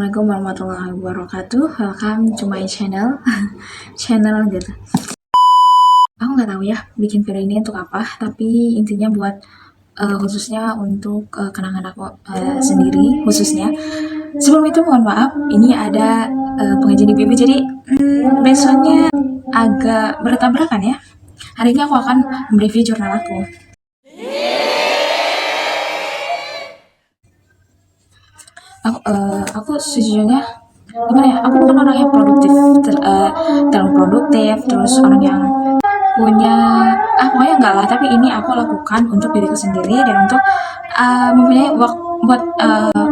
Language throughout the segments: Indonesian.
Assalamualaikum warahmatullahi wabarakatuh. Welcome to my channel. Channel gitu. Aku nggak tahu ya bikin video ini untuk apa, tapi intinya buat khususnya untuk kenangan aku sendiri khususnya. Sebelum itu mohon maaf, ini ada pengajian di BB, jadi besoknya agak bertabrakan ya. Hari ini aku akan mereview jurnal aku. Aku sejujurnya gimana ya, aku bukan orang yang produktif, terlalu produktif, terus orang yang punya pokoknya enggak lah, tapi ini aku lakukan untuk diriku sendiri dan untuk mempunyai waktu buat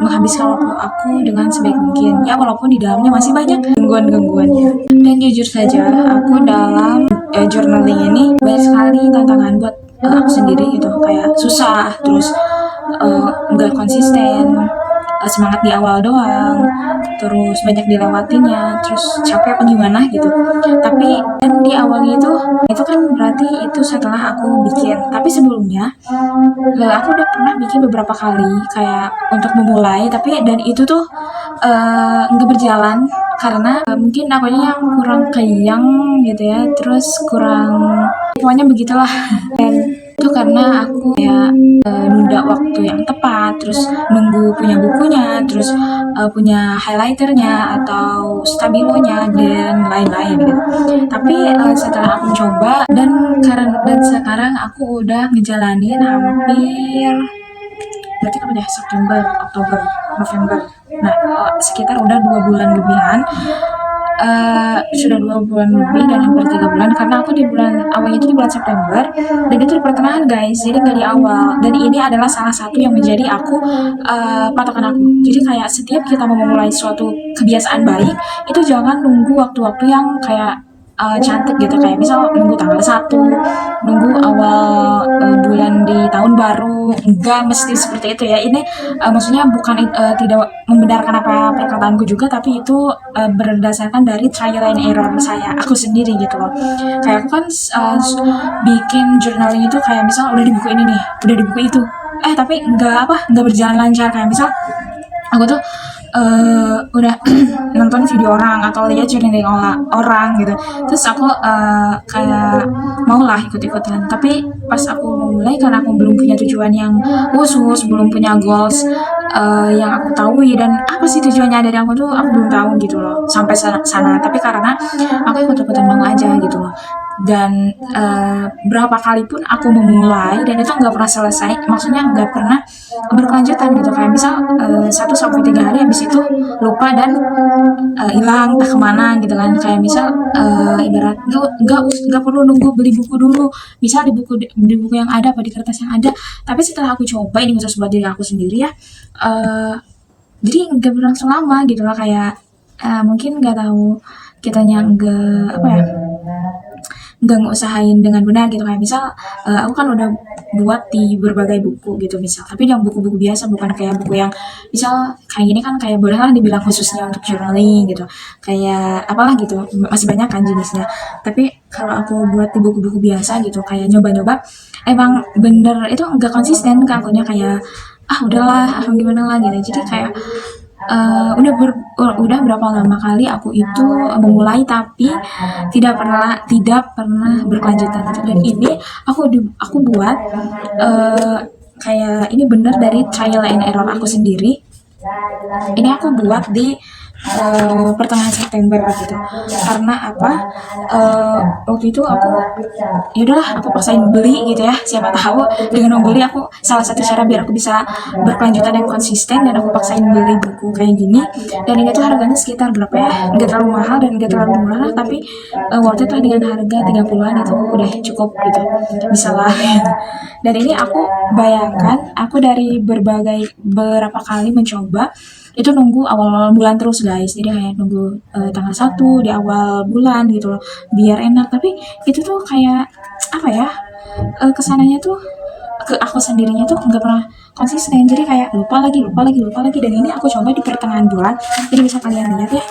menghabiskan waktu aku dengan sebaik mungkin ya, walaupun di dalamnya masih banyak gangguan-gangguannya. Dan jujur saja aku dalam journaling ini banyak sekali tantangan buat aku sendiri gitu, kayak susah, terus nggak konsisten, semangat di awal doang, terus banyak dilewatinya, terus capek apa gimana gitu. Tapi dan di awalnya itu kan berarti itu setelah aku bikin, tapi sebelumnya aku udah pernah bikin beberapa kali kayak untuk memulai, tapi dan itu tuh nggak berjalan karena mungkin akunya yang kurang kenyang gitu ya, terus kurang, pokoknya begitulah. Dan itu karena aku ya nunda waktu yang tepat, terus nunggu punya bukunya, terus punya highlighternya atau stabilonya dan lain-lain gitu. Tapi setelah aku coba dan sekarang aku udah ngejalanin hampir, berarti kapan ya, September, Oktober, November. Nah, sekitar udah 2 bulan lebihan. Sudah 2 bulan lebih dan hampir 3 bulan, karena aku di bulan awalnya itu di bulan September dan itu di pertengahan guys, jadi nggak di awal. Dan ini adalah salah satu yang menjadi aku patokan aku. Jadi kayak setiap kita mau memulai suatu kebiasaan baik, itu jangan nunggu waktu-waktu yang kayak cantik gitu, kayak misal nunggu tanggal 1, nunggu awal bulan di tahun baru. Enggak mesti seperti itu ya. Ini maksudnya bukan tidak membenarkan apa perkataanku juga, tapi itu berdasarkan dari trial and error aku sendiri gitu loh. Kayak aku kan bikin journaling itu kayak misal udah di buku ini nih, udah di buku itu, tapi nggak berjalan lancar. Kayak misal aku tuh udah nonton video orang atau lihat journaling orang gitu, terus aku kayak mau lah ikut-ikutan, tapi pas aku mulai, karena aku belum punya tujuan yang khusus, belum punya goals yang aku tahu dan apa sih tujuannya dari aku tuh aku belum tahu gitu loh sampai sana. Tapi karena aku ikut-ikutan mau aja gitu loh. Dan berapa kali pun aku memulai dan itu nggak pernah selesai, maksudnya nggak pernah berkelanjutan gitu. Kayak misal 1 sampai 3 hari, habis itu lupa dan hilang entah kemana gitu kan. Kayak misal ibarat nggak perlu nunggu beli buku dulu, misal di buku yang ada apa di kertas yang ada. Tapi setelah aku coba ini khusus buat diri aku sendiri ya, jadi nggak berlangsung lama gitu loh. Kayak mungkin nggak tahu kitanya nggak ngusahain dengan benar gitu. Kayak misal aku kan udah buat di berbagai buku gitu misal, tapi yang buku-buku biasa, bukan kayak buku yang misal kayak gini kan, kayak bolehlah dibilang khususnya untuk journaling gitu, kayak apalah gitu, masih banyak kan jenisnya. Tapi kalau aku buat di buku-buku biasa gitu, kayak nyoba-nyoba, emang bener itu nggak konsisten ke akunya, kayak udahlah gimana lah gitu. Jadi kayak udah berapa lama kali aku itu memulai tapi tidak pernah berkelanjutan gitu. Dan ini aku buat kayak ini bener dari trial and error aku sendiri. Ini aku buat di pertengahan September gitu. Karena waktu itu aku ya udahlah, aku paksain beli gitu ya. Siapa tahu dengan membeli aku salah satu cara biar aku bisa berkelanjutan dan konsisten, dan aku paksain beli buku kayak gini. Dan ini tuh harganya sekitar berapa ya, nggak terlalu mahal dan nggak terlalu murah, tapi worth it lah. Dengan harga 30-an itu udah cukup gitu, bisa lah. Dan ini aku bayangkan, aku dari berapa kali mencoba itu nunggu awal bulan terus guys. Jadi kayak nunggu tanggal 1 di awal bulan gitu loh, biar enak. Tapi itu tuh kayak apa ya, kesananya tuh ke aku sendirinya tuh nggak pernah konsisten, jadi kayak lupa lagi, dan ini aku coba di pertengahan bulan. Jadi bisa kalian lihat ya,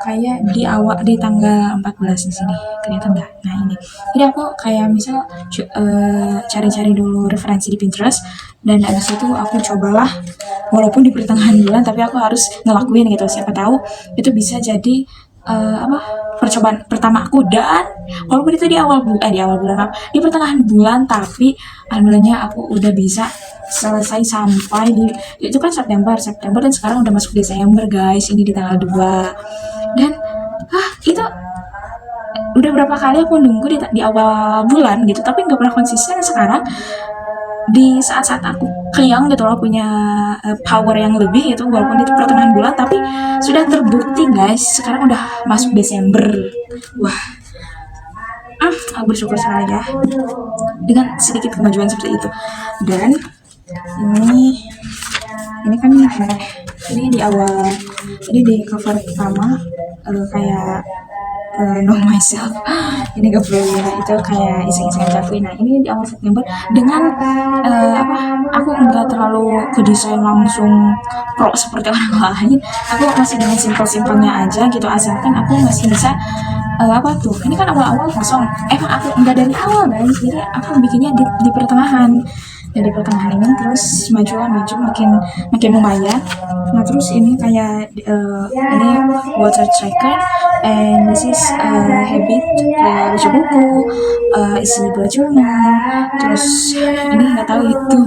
kayak di awal di tanggal 14 di sini kelihatan nggak? Nah ini, jadi aku kayak misal cari-cari dulu referensi di Pinterest, dan abis itu aku cobalah walaupun di pertengahan bulan, tapi aku harus ngelakuin gitu, siapa tahu itu bisa jadi apa percobaan pertama aku. Dan walaupun itu di awal bulan apa, di pertengahan bulan, tapi alhamdulillahnya aku udah bisa selesai sampai di itu kan September, dan sekarang udah masuk Desember guys, ini di tanggal 2. Dan itu udah berapa kali aku nunggu di awal bulan gitu, tapi nggak pernah konsisten. Sekarang di saat-saat aku kenyang gitu loh, punya power yang lebih itu, walaupun itu pertengahan bulan, tapi sudah terbukti guys, sekarang udah masuk Desember. Wah, aku bersyukur sekali ya dengan sedikit kemajuan seperti itu. Dan ini kan ini di awal, jadi di cover pertama kayak know myself, ini gak perlu ya, itu kayak iseng-iseng aja aku. Nah ini di awal September dengan aku nggak terlalu ke desain langsung pro seperti orang lain, aku masih dengan simpel-simpelnya aja gitu, asalkan aku masih bisa apa tuh, ini kan awal-awal kosong, emang aku nggak dari awal guys, jadi aku bikinnya di pertengahan. Dari pertengahan ini terus maju makin lumayan. Nah terus ini kayak ini water tracker, and this is habit, kayak baca buku, isi bullet journal. Terus ini nggak tahu itu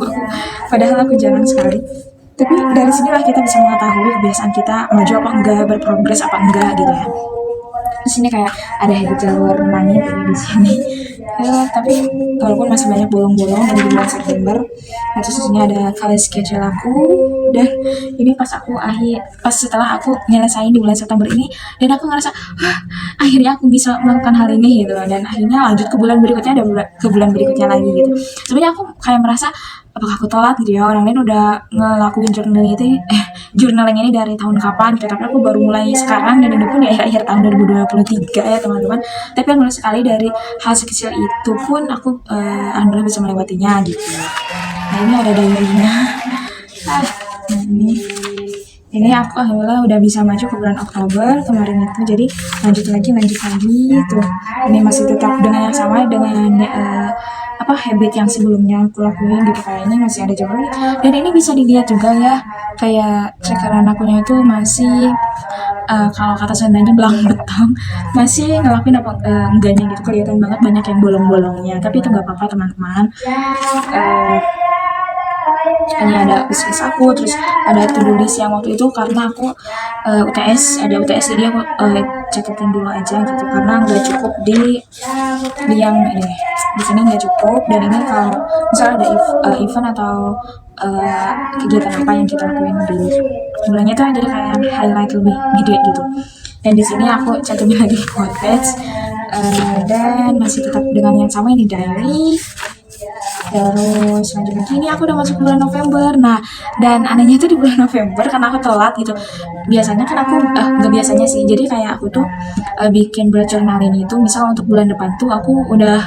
padahal aku jarang sekali, tapi dari sinilah kita bisa mengetahui kebiasaan kita maju apa enggak, berprogres apa enggak gitu ya. Terus ini kayak ada habit jalur langit ini di sini. Tapi walaupun masih banyak bolong-bolong dari bulan September. Nah, terus di sini ada color schedule aku, dan ini pas setelah aku nyelesain di bulan September ini, dan aku ngerasa akhirnya aku bisa melakukan hal ini gitu, dan akhirnya lanjut ke bulan berikutnya, ke bulan berikutnya lagi gitu. Sebenarnya aku kayak merasa apakah aku telat gitu ya, orang lain udah ngelakuin journaling ini dari tahun kapan gitu, tapi aku baru mulai sekarang, dan ini pun di akhir tahun 2023 ya teman-teman. Tapi alhamdulillah sekali, dari hal sekecil itu pun aku alhamdulillah bisa melewatinya gitu. Nah ini ada diary-nya. Nah ini aku alhamdulillah udah bisa maju ke bulan Oktober kemarin itu, jadi lanjut lagi tuh. Ini masih tetap dengan yang sama, dengan habit yang sebelumnya aku lakuin gitu, kayaknya masih ada jauh lagi. Dan ini bisa dilihat juga ya, kayak trackeran akunya itu masih kalau kata Sundanya belang betang, masih ngelakuin apa enggaknya gitu, kelihatan banget banyak yang bolong-bolongnya, tapi itu nggak apa-apa teman-teman. Ini ada bisnis aku, terus ada to-do list yang waktu itu karena aku UTS, jadi aku catetin dulu aja gitu, karena nggak cukup di yang ini di sini nggak cukup. Dan ini kalau misalnya ada event atau kegiatan apa yang kita lakuin di bulannya tuh, jadi kayak highlight lebih gede gitu. Dan di sini aku cantumin lagi quote page, dan masih tetap dengan yang sama, ini diary. Terus lanjut lagi, ini aku udah masuk bulan November. Nah, dan anehnya tuh di bulan November karena aku telat gitu. Biasanya kan aku nggak biasanya sih, jadi kayak aku tuh bikin bullet journal ini tuh misal untuk bulan depan tuh aku udah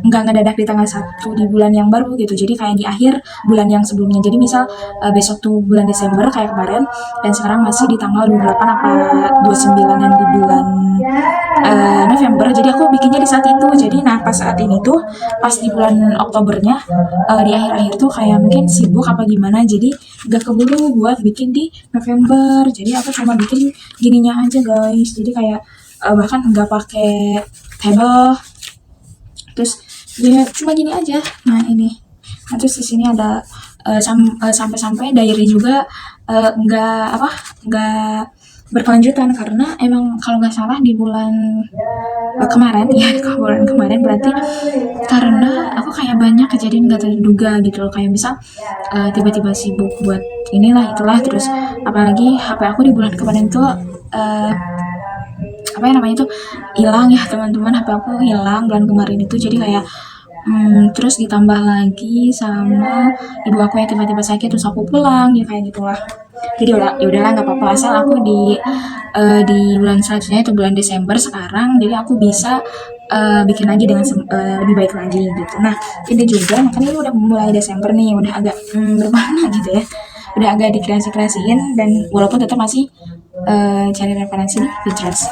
nggak ngedadak di tanggal 1 di bulan yang baru gitu, jadi kayak di akhir bulan yang sebelumnya. Jadi misal besok tuh bulan Desember kayak kemarin, dan sekarang masih di tanggal 28 apa 29an di bulan November, jadi aku bikinnya di saat itu. Jadi nah pas saat ini tuh, pas di bulan Oktobernya, di akhir-akhir tuh kayak mungkin sibuk apa gimana, jadi gak keburu buat bikin di November. Jadi aku cuma bikin gininya aja guys, jadi kayak bahkan nggak pakai table, terus ya cuma gini aja. Nah ini, nah, terus di sini ada sampai-sampai diary juga nggak berkelanjutan, karena emang kalau nggak salah di bulan kemarin ya, bulan kemarin berarti karena aku kayak banyak kejadian nggak terduga gitu loh, kayak misal tiba-tiba sibuk buat inilah itulah, terus apalagi HP aku di bulan kemarin tuh apa yang namanya tuh hilang ya teman-teman, HP aku hilang bulan kemarin itu, jadi kayak Terus ditambah lagi sama ibu aku yang tiba-tiba sakit terus aku pulang ya kayak gitulah. Jadi udah ya udahlah nggak apa-apa asal aku di bulan selanjutnya itu bulan Desember sekarang jadi aku bisa bikin lagi dengan lebih baik lagi gitu. Nah ini juga makanya ini udah mulai Desember nih udah agak berwarna gitu ya. Udah agak dikreasi-kreasiin dan walaupun tetap masih cari referensi di Pinterest.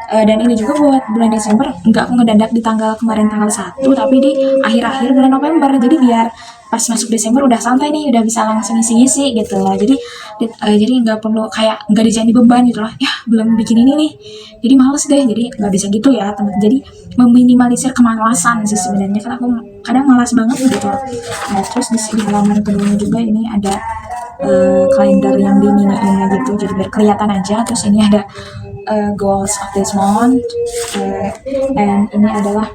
Dan ini juga buat bulan Desember nggak aku ngedadak di tanggal kemarin tanggal 1 tapi di akhir-akhir bulan November jadi biar pas masuk Desember udah santai nih udah bisa langsung isi-isi gitu loh jadi nggak perlu kayak nggak dijadi beban gitu loh ya belum bikin ini nih jadi males deh jadi nggak bisa gitu ya teman jadi meminimalisir kemalasan sih sebenarnya kan aku kadang malas banget gitu loh. Nah terus di halaman kedua juga ini ada kalender yang diminiinnya gitu jadi biar kelihatan aja terus ini ada goals of this month and ini adalah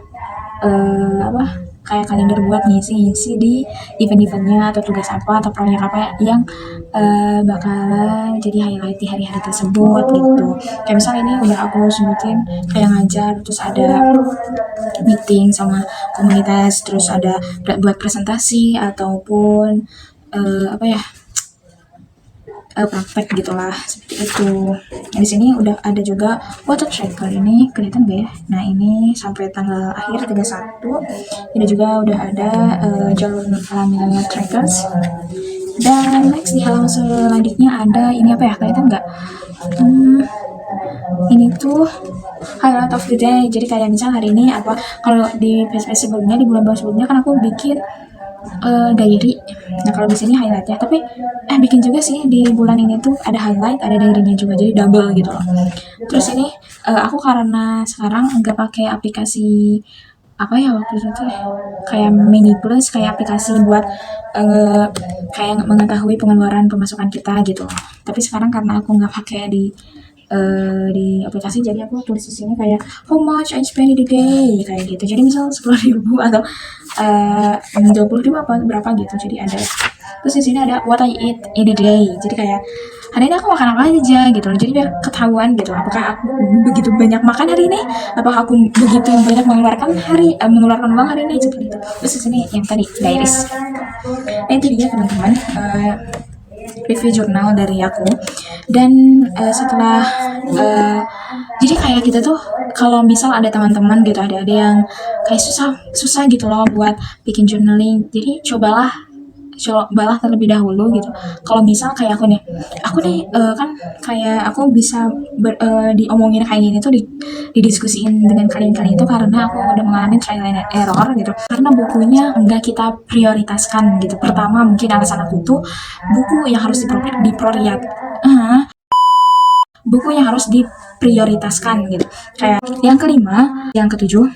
apa kayak kalender buat ngisi-ngisi di event-eventnya atau tugas apa atau proyek apa yang bakalan jadi highlight di hari-hari tersebut gitu kayak misal ini udah aku sebutin kayak ngajar terus ada meeting sama komunitas terus ada buat presentasi ataupun apa ya praktek gitulah seperti itu. Nah, di sini udah ada juga water tracker ini kelihatan gak ya? Nah ini sampai tanggal akhir 31 ini juga udah ada jalur halaman trackers dan next di halaman selanjutnya ada ini apa ya kelihatan nggak? Ini tuh highlight of the day jadi kayak misal hari ini apa kalau di PSP sebelumnya di bulan sebelumnya kan aku bikin diary. Nah kalau di sini highlight ya, tapi bikin juga sih di bulan ini tuh ada highlight, ada diary-nya juga, jadi double gitu loh. Terus ini aku karena sekarang nggak pakai aplikasi apa ya waktu itu tuh kayak mini plus kayak aplikasi buat kayak mengetahui pengeluaran pemasukan kita gitu. Tapi sekarang karena aku nggak pakai di aplikasi jadi aku tulis di sini kayak how much I spend in a day kayak gitu jadi misal 10.000 atau 20.000 apa berapa gitu jadi ada terus di sini ada what I eat in a day jadi kayak hari ini aku makan apa aja gitu jadi biar ketahuan gitu apakah aku begitu banyak makan hari ini apakah aku begitu banyak mengeluarkan uang hari ini seperti itu terus di sini yang tadi diaries itu dia teman-teman review jurnal dari aku dan setelah jadi kayak kita tuh kalau misal ada teman-teman gitu ada yang kayak susah gitu loh buat bikin journaling jadi cobalah terlebih dahulu gitu kalau misal kayak aku nih kan kayak aku bisa diomongin kayak gini tuh didiskusiin dengan kalian-kalian itu karena aku udah mengalami trial and error gitu karena bukunya enggak kita prioritaskan gitu pertama mungkin alasan aku tuh buku yang harus buku yang harus diprioritaskan gitu kayak yang kelima yang ketujuh